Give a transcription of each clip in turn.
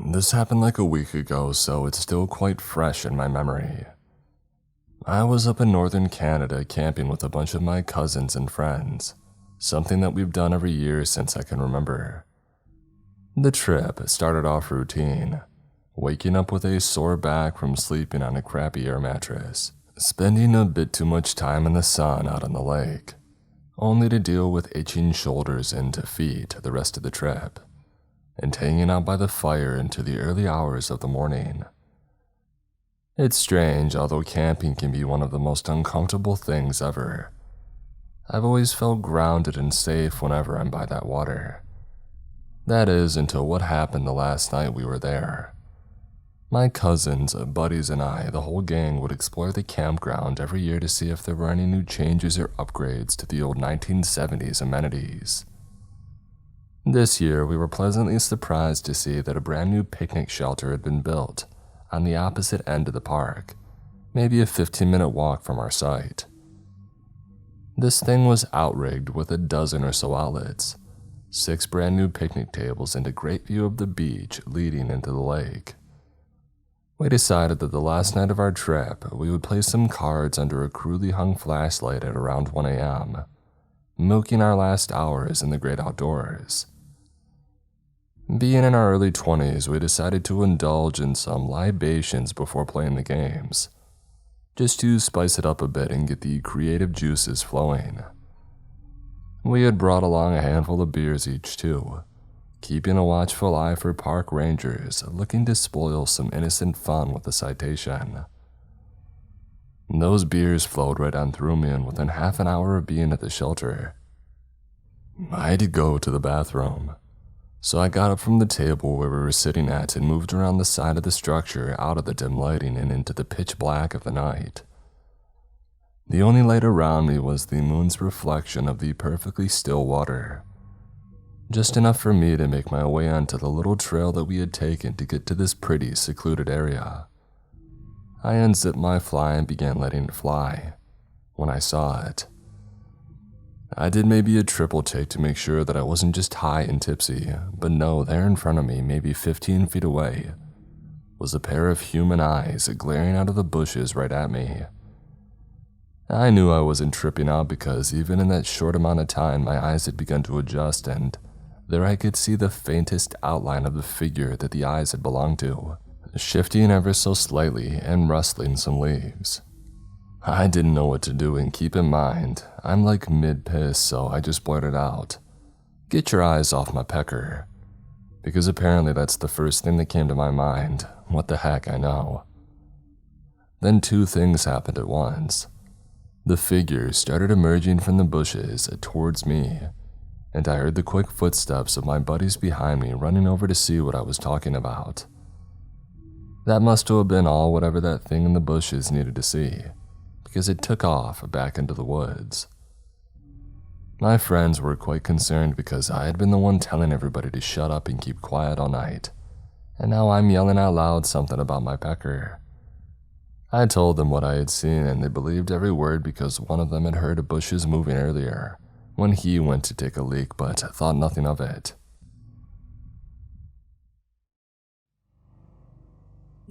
This happened like a week ago, so it's still quite fresh in my memory. I was up in northern Canada camping with a bunch of my cousins and friends, something that we've done every year since I can remember. The trip started off routine, waking up with a sore back from sleeping on a crappy air mattress, spending a bit too much time in the sun out on the lake, only to deal with itching shoulders and feet the rest of the trip, and hanging out by the fire into the early hours of the morning. It's strange, although camping can be one of the most uncomfortable things ever. I've always felt grounded and safe whenever I'm by that water. That is, until what happened the last night we were there. My cousins, buddies, and I, the whole gang, would explore the campground every year to see if there were any new changes or upgrades to the old 1970s amenities. This year, we were pleasantly surprised to see that a brand new picnic shelter had been built on the opposite end of the park, maybe a 15-minute walk from our site. This thing was outrigged with a dozen or so outlets, 6 brand new picnic tables, and a great view of the beach leading into the lake. We decided that the last night of our trip, we would play some cards under a crudely hung flashlight at around 1 a.m., milking our last hours in the great outdoors. Being in our early 20s, we decided to indulge in some libations before playing the games, just to spice it up a bit and get the creative juices flowing. We had brought along a handful of beers each too, keeping a watchful eye for park rangers looking to spoil some innocent fun with a citation. Those beers flowed right on through me, and within half an hour of being at the shelter, I had to go to the bathroom. So I got up from the table where we were sitting at and moved around the side of the structure out of the dim lighting and into the pitch black of the night. The only light around me was the moon's reflection of the perfectly still water, just enough for me to make my way onto the little trail that we had taken to get to this pretty secluded area. I unzipped my fly and began letting it fly when I saw it. I did maybe a triple take to make sure that I wasn't just high and tipsy, but no, there in front of me, maybe 15 feet away, was a pair of human eyes glaring out of the bushes right at me. I knew I wasn't tripping out because even in that short amount of time, my eyes had begun to adjust, and there I could see the faintest outline of the figure that the eyes had belonged to, shifting ever so slightly and rustling some leaves. I didn't know what to do, and keep in mind, I'm like mid-piss, so I just blurted out, "Get your eyes off my pecker," because apparently that's the first thing that came to my mind. What the heck, I know. Then 2 things happened at once. The figure started emerging from the bushes towards me, and I heard the quick footsteps of my buddies behind me running over to see what I was talking about. That must have been all whatever that thing in the bushes needed to see, because it took off back into the woods. My friends were quite concerned because I had been the one telling everybody to shut up and keep quiet all night, and now I'm yelling out loud something about my pecker. I told them what I had seen, and they believed every word because one of them had heard bushes moving earlier when he went to take a leak, but thought nothing of it.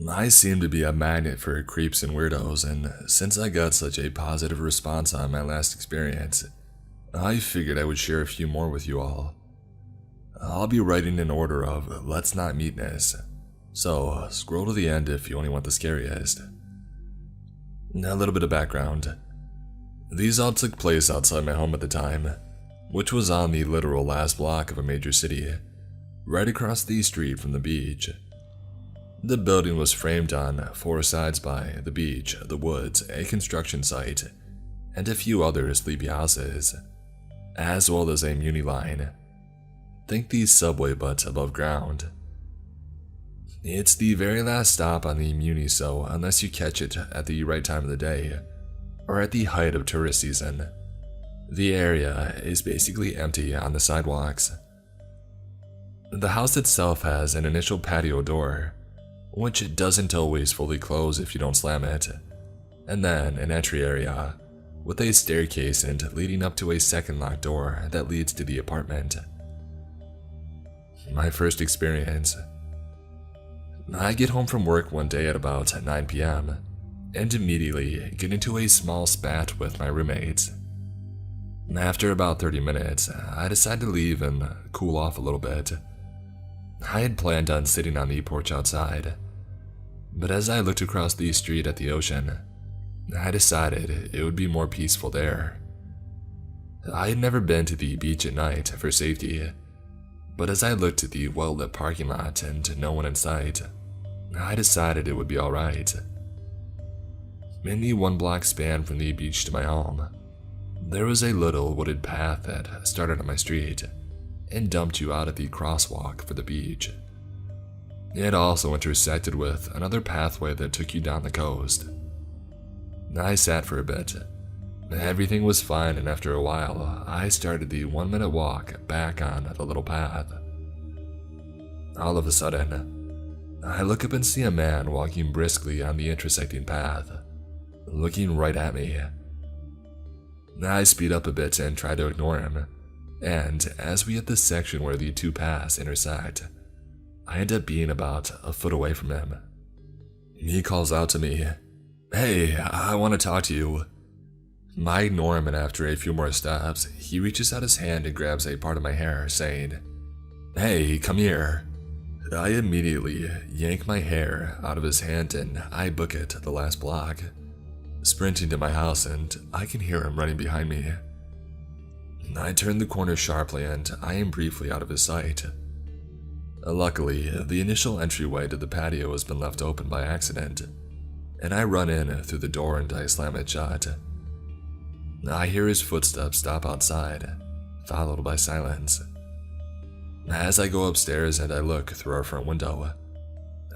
I seem to be a magnet for creeps and weirdos, and since I got such a positive response on my last experience, I figured I would share a few more with you all. I'll be writing in order of let's not meetness, so scroll to the end if you only want the scariest. A little bit of background. These all took place outside my home at the time, which was on the literal last block of a major city, right across the street from the beach. The building was framed on 4 sides by the beach, the woods, a construction site, and a few other sleepy houses, as well as a muni line. Think the subway but above ground. It's the very last stop on the muni, so unless you catch it at the right time of the day, or at the height of tourist season, the area is basically empty on the sidewalks. The house itself has an initial patio door, which doesn't always fully close if you don't slam it, and then an entry area with a staircase and leading up to a second locked door that leads to the apartment. My first experience. I get home from work one day at about 9 p.m. and immediately get into a small spat with my roommates. After about 30 minutes, I decide to leave and cool off a little bit. I had planned on sitting on the porch outside, but as I looked across the street at the ocean, I decided it would be more peaceful there. I had never been to the beach at night for safety, but as I looked at the well-lit parking lot and no one in sight, I decided it would be alright. In the 1-block span from the beach to my home, there was a little wooded path that started on my street and dumped you out at the crosswalk for the beach. It also intersected with another pathway that took you down the coast. I sat for a bit. Everything was fine, and after a while, I started the 1-minute walk back on the little path. All of a sudden, I look up and see a man walking briskly on the intersecting path, looking right at me. I speed up a bit and try to ignore him, and as we hit the section where the two paths intersect, I end up being about a foot away from him. He calls out to me, "Hey, I want to talk to you." I ignore him, and after a few more steps, he reaches out his hand and grabs a part of my hair, saying, "Hey, come here." I immediately yank my hair out of his hand and I book it the last block, sprinting to my house, and I can hear him running behind me. I turn the corner sharply and I am briefly out of his sight. Luckily, the initial entryway to the patio has been left open by accident, and I run in through the door and I slam it shut. I hear his footsteps stop outside, followed by silence. As I go upstairs and I look through our front window,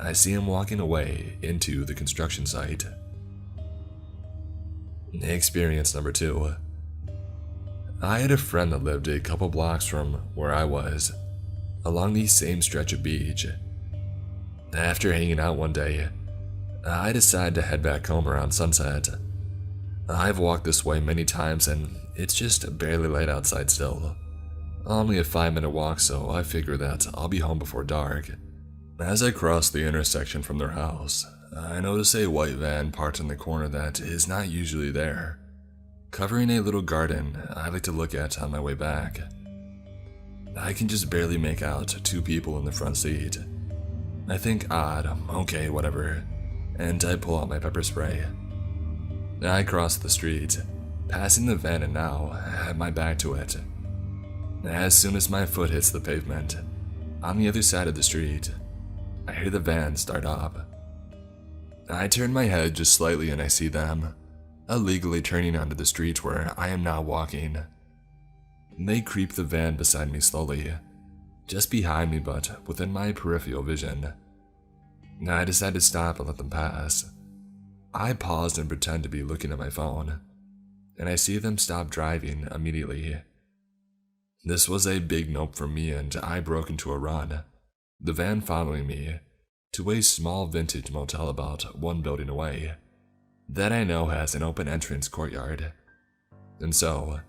I see him walking away into the construction site. Experience number 2. I had a friend that lived a couple blocks from where I was, along the same stretch of beach. After hanging out one day, I decided to head back home around sunset. I've walked this way many times and it's just barely light outside still. Only a 5-minute walk, so I figure that I'll be home before dark. As I cross the intersection from their house, I notice a white van parked in the corner that is not usually there, covering a little garden I like to look at on my way back. I can just barely make out 2 people in the front seat. I think odd, okay, whatever, and I pull out my pepper spray. I cross the street, passing the van, and now have my back to it. As soon as my foot hits the pavement, on the other side of the street, I hear the van start up. I turn my head just slightly and I see them, illegally turning onto the street where I am now walking. They creep the van beside me slowly, just behind me but within my peripheral vision. I decide to stop and let them pass. I pause and pretend to be looking at my phone, and I see them stop driving immediately. This was a big nope for me and I broke into a run, the van following me, to a small vintage motel about 1 building away, that I know has an open entrance courtyard. And so,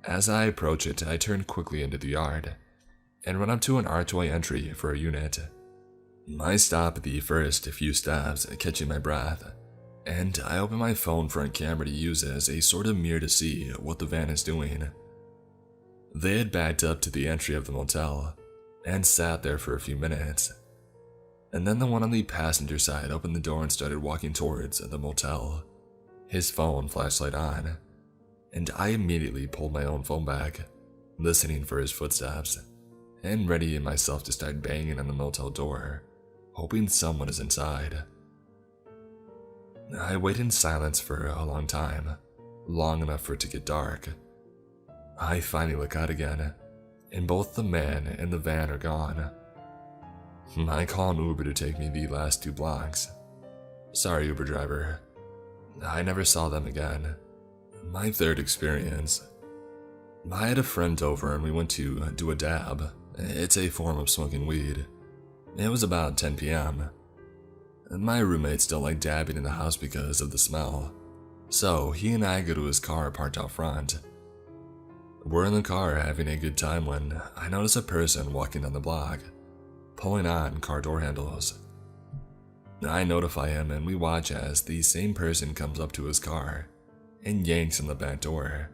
as I approach it, I turn quickly into the yard, and run up to an archway entry for a unit. I stop at the first few steps, catching my breath, and I open my phone front camera to use as a sort of mirror to see what the van is doing. They had backed up to the entry of the motel, and sat there for a few minutes. And then the one on the passenger side opened the door and started walking towards the motel, his phone flashlight on, and I immediately pulled my own phone back, listening for his footsteps, and readying myself to start banging on the motel door, hoping someone is inside. I wait in silence for a long time, long enough for it to get dark. I finally look out again, and both the man and the van are gone. I call an Uber to take me the last 2 blocks. Sorry, Uber driver. I never saw them again. My third experience. I had a friend over and we went to do a dab. It's a form of smoking weed. It was about 10 p.m. My roommates don't like dabbing in the house because of the smell, so he and I go to his car parked out front. We're in the car having a good time when I notice a person walking down the block, pulling on car door handles. I notify him and we watch as the same person comes up to his car and yanks on the back door.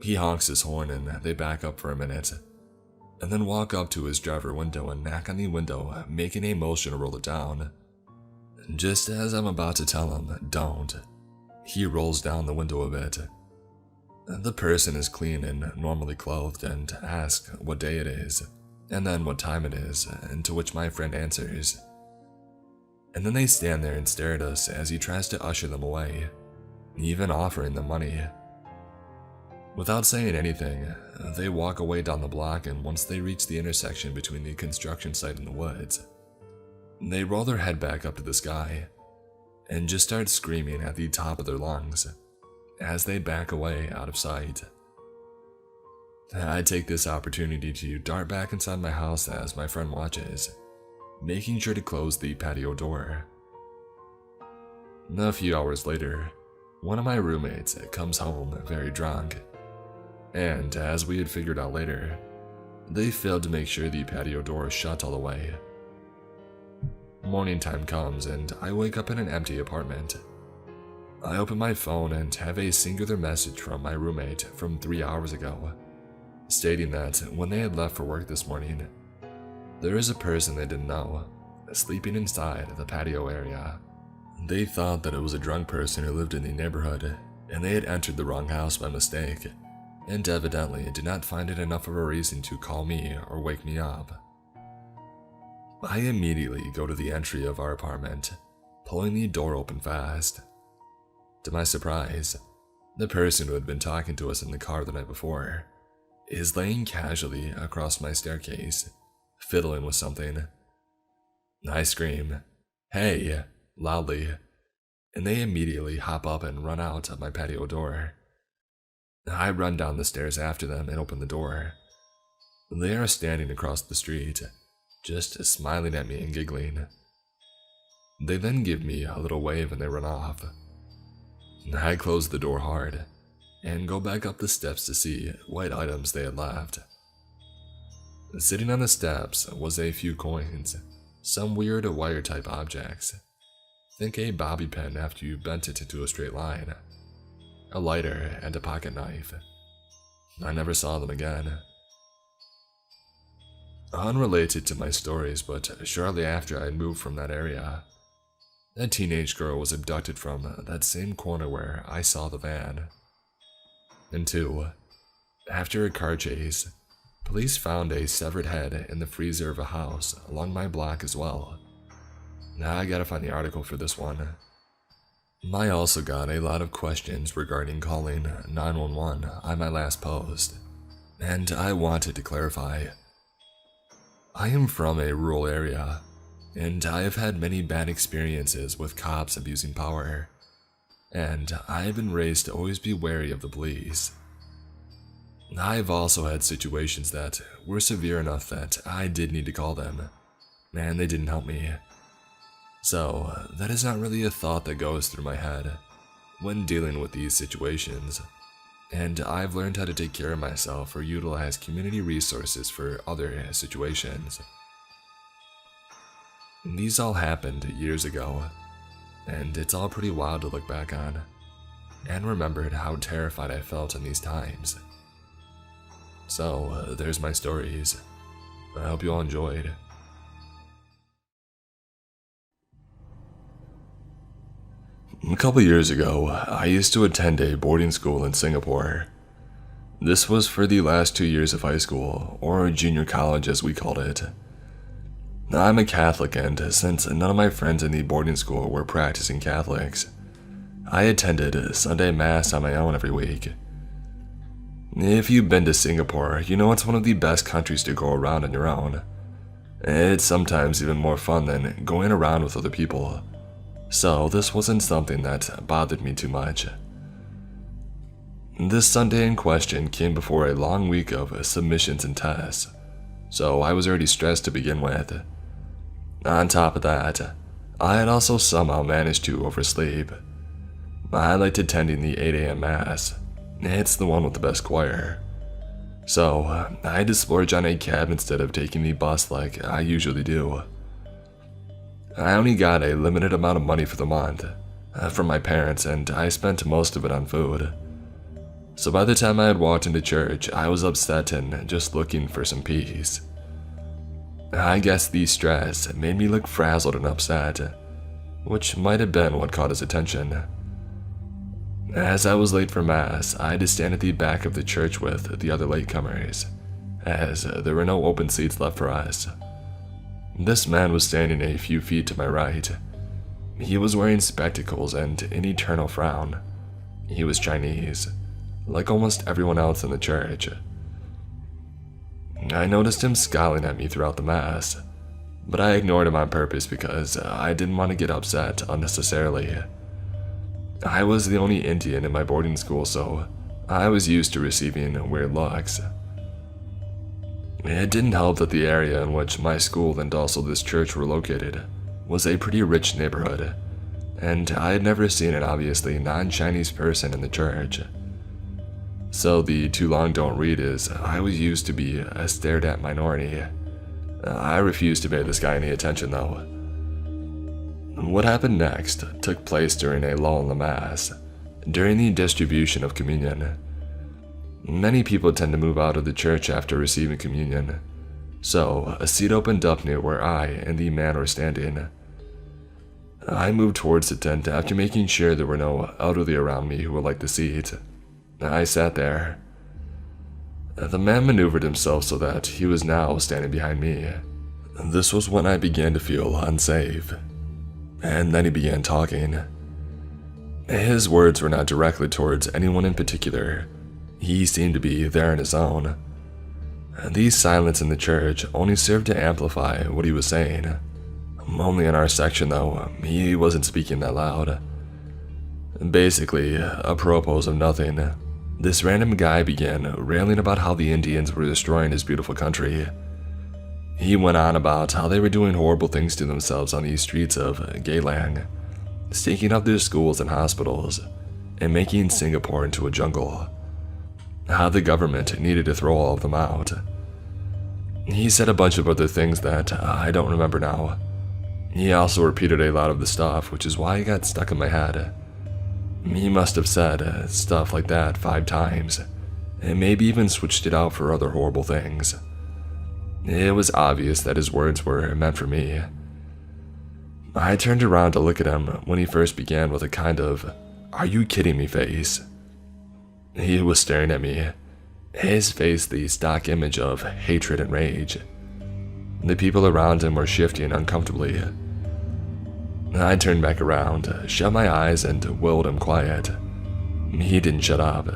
He honks his horn and they back up for a minute, and then walk up to his driver window and knock on the window, making a motion to roll it down. Just as I'm about to tell him, don't, he rolls down the window a bit. The person is clean and normally clothed and asks what day it is, and then what time it is, and to which my friend answers. And then they stand there and stare at us as he tries to usher them away, even offering them money. Without saying anything, they walk away down the block, and once they reach the intersection between the construction site and the woods, they roll their head back up to the sky and just start screaming at the top of their lungs as they back away out of sight. I take this opportunity to dart back inside my house as my friend watches, making sure to close the patio door. A few hours later, one of my roommates comes home very drunk, and as we had figured out later, they failed to make sure the patio door is shut all the way. Morning time comes and I wake up in an empty apartment. I open my phone and have a singular message from my roommate from 3 hours ago, stating that when they had left for work this morning, there is a person they didn't know sleeping inside the patio area. They thought that it was a drunk person who lived in the neighborhood, and they had entered the wrong house by mistake, and evidently did not find it enough of a reason to call me or wake me up. I immediately go to the entry of our apartment, pulling the door open fast. To my surprise, the person who had been talking to us in the car the night before is laying casually across my staircase, fiddling with something. I scream, "Hey!" loudly, and they immediately hop up and run out of my patio door. I run down the stairs after them and open the door. They are standing across the street, just smiling at me and giggling. They then give me a little wave and they run off. I close the door hard and go back up the steps to see what items they had left. Sitting on the steps was a few coins, some weird wire-type objects. Think a bobby pin after you bent it into a straight line, a lighter, and a pocket knife. I never saw them again. Unrelated to my stories, but shortly after I had moved from that area, a teenage girl was abducted from that same corner where I saw the van. And 2, after a car chase, police found a severed head in the freezer of a house along my block as well. Now I gotta find the article for this one. I also got a lot of questions regarding calling 911 on my last post, and I wanted to clarify. I am from a rural area, and I have had many bad experiences with cops abusing power, and I have been raised to always be wary of the police. I've also had situations that were severe enough that I did need to call them, and they didn't help me. So that is not really a thought that goes through my head when dealing with these situations, and I've learned how to take care of myself or utilize community resources for other situations. These all happened years ago, and it's all pretty wild to look back on, and remembered how terrified I felt in these times. So, there's my stories. I hope you all enjoyed. A couple years ago, I used to attend a boarding school in Singapore. This was for the last 2 years of high school, or junior college as we called it. I'm a Catholic, and since none of my friends in the boarding school were practicing Catholics, I attended Sunday Mass on my own every week. If you've been to Singapore, you know it's one of the best countries to go around on your own. It's sometimes even more fun than going around with other people, so this wasn't something that bothered me too much. This Sunday in question came before a long week of submissions and tests, so I was already stressed to begin with. On top of that, I had also somehow managed to oversleep. I liked attending the 8 a.m. Mass. It's the one with the best choir. So, I had to splurge on a cab instead of taking the bus like I usually do. I only got a limited amount of money for the month from my parents, and I spent most of it on food. So by the time I had walked into church, I was upset and just looking for some peace. I guess the stress made me look frazzled and upset, which might have been what caught his attention. As I was late for mass, I had to stand at the back of the church with the other latecomers, as there were no open seats left for us. This man was standing a few feet to my right. He was wearing spectacles and an eternal frown. He was Chinese, like almost everyone else in the church. I noticed him scowling at me throughout the mass, but I ignored him on purpose because I didn't want to get upset unnecessarily. I was the only Indian in my boarding school, so I was used to receiving weird looks. It didn't help that the area in which my school and also this church were located was a pretty rich neighborhood, and I had never seen an obviously non-Chinese person in the church. So the too long don't read is I was used to be a stared at minority. I refused to pay this guy any attention though. What happened next took place during a lull in the mass, during the distribution of communion. Many people tend to move out of the church after receiving communion, so a seat opened up near where I and the man were standing. I moved towards the tent after making sure there were no elderly around me who would like the seat. I sat there. The man maneuvered himself so that he was now standing behind me. This was when I began to feel unsafe. And then he began talking. His words were not directly towards anyone in particular. He seemed to be there on his own. The silence in the church only served to amplify what he was saying. Only in our section though, he wasn't speaking that loud. Basically, apropos of nothing, this random guy began railing about how the Indians were destroying his beautiful country. He went on about how they were doing horrible things to themselves on the streets of Geylang, staking up their schools and hospitals, and making Singapore into a jungle. How the government needed to throw all of them out. He said a bunch of other things that I don't remember now. He also repeated a lot of the stuff, which is why it got stuck in my head. He must have said stuff like that 5 times, and maybe even switched it out for other horrible things. It was obvious that his words were meant for me. I turned around to look at him when he first began with a kind of, "Are you kidding me" face. He was staring at me, his face the stock image of hatred and rage. The people around him were shifting uncomfortably. I turned back around, shut my eyes, and willed him quiet. He didn't shut up.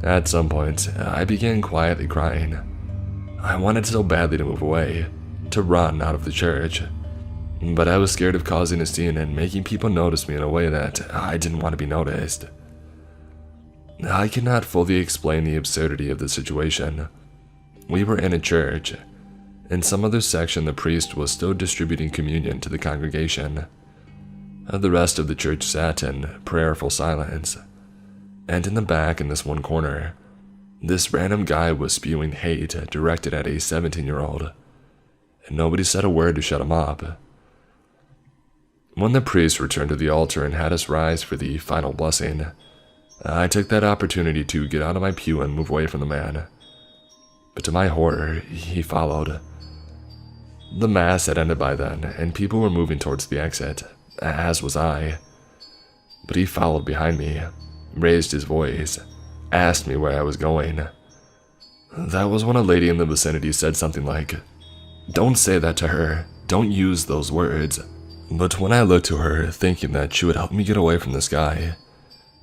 At some point, I began quietly crying. I wanted so badly to move away, to run out of the church, but I was scared of causing a scene and making people notice me in a way that I didn't want to be noticed. I cannot fully explain the absurdity of the situation. We were in a church. In some other section, the priest was still distributing communion to the congregation. The rest of the church sat in prayerful silence. And in the back, in this one corner, this random guy was spewing hate directed at a 17-year-old. And nobody said a word to shut him up. When the priest returned to the altar and had us rise for the final blessing, I took that opportunity to get out of my pew and move away from the man. But to my horror, he followed. The mass had ended by then, and people were moving towards the exit, as was I. But he followed behind me, raised his voice, asked me where I was going. That was when a lady in the vicinity said something like, "Don't say that to her, don't use those words." But when I looked to her, thinking that she would help me get away from this guy,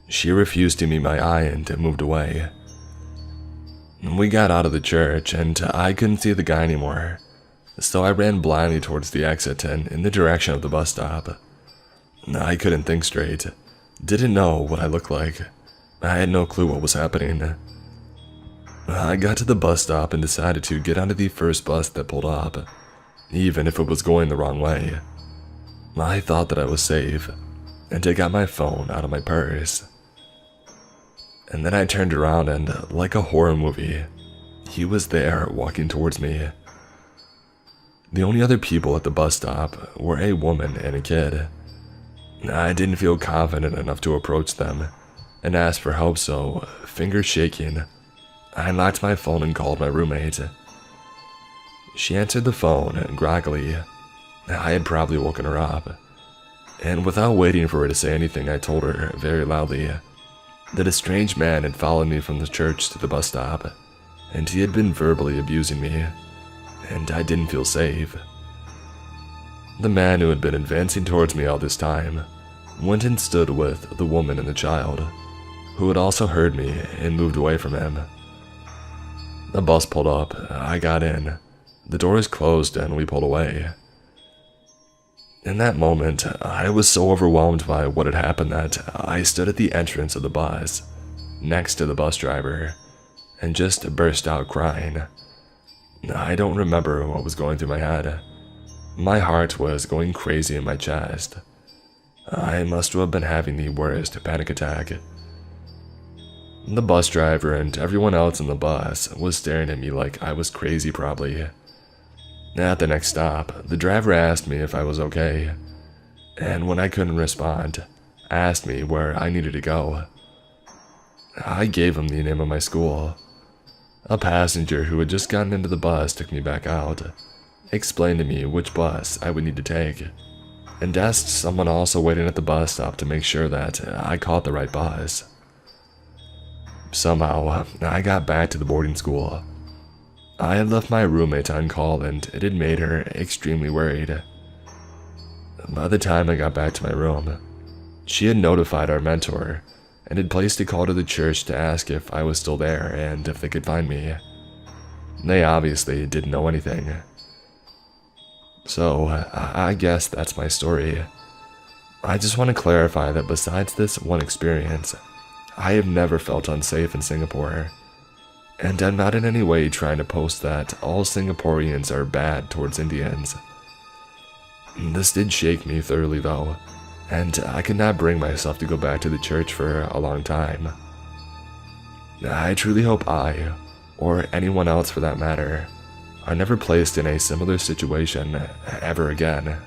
she refused to meet my eye and moved away. We got out of the church, and I couldn't see the guy anymore, so I ran blindly towards the exit and in the direction of the bus stop. I couldn't think straight, didn't know what I looked like. I had no clue what was happening. I got to the bus stop and decided to get onto the first bus that pulled up, even if it was going the wrong way. I thought that I was safe, and I got my phone out of my purse. And then I turned around and, like a horror movie, he was there walking towards me. The only other people at the bus stop were a woman and a kid. I didn't feel confident enough to approach them and ask for help, so, fingers shaking, I locked my phone and called my roommate. She answered the phone groggily. I had probably woken her up, and without waiting for her to say anything, I told her very loudly that a strange man had followed me from the church to the bus stop, and he had been verbally abusing me, and I didn't feel safe. The man, who had been advancing towards me all this time, went and stood with the woman and the child, who had also heard me, and moved away from him. The bus pulled up, I got in, the doors closed, and we pulled away. In that moment, I was so overwhelmed by what had happened that I stood at the entrance of the bus, next to the bus driver, and just burst out crying. I don't remember what was going through my head. My heart was going crazy in my chest. I must have been having the worst panic attack. The bus driver and everyone else in the bus was staring at me like I was crazy probably. At the next stop, the driver asked me if I was okay, and when I couldn't respond, asked me where I needed to go. I gave him the name of my school. A passenger who had just gotten into the bus took me back out, explained to me which bus I would need to take, and asked someone also waiting at the bus stop to make sure that I caught the right bus. Somehow, I got back to the boarding school. I had left my roommate on call, and it had made her extremely worried. By the time I got back to my room, she had notified our mentor and had placed a call to the church to ask if I was still there and if they could find me. They obviously didn't know anything. So, I guess that's my story. I just want to clarify that besides this one experience, I have never felt unsafe in Singapore. And I'm not in any way trying to post that all Singaporeans are bad towards Indians. This did shake me thoroughly though, and I could not bring myself to go back to the church for a long time. I truly hope I, or anyone else for that matter, are never placed in a similar situation ever again.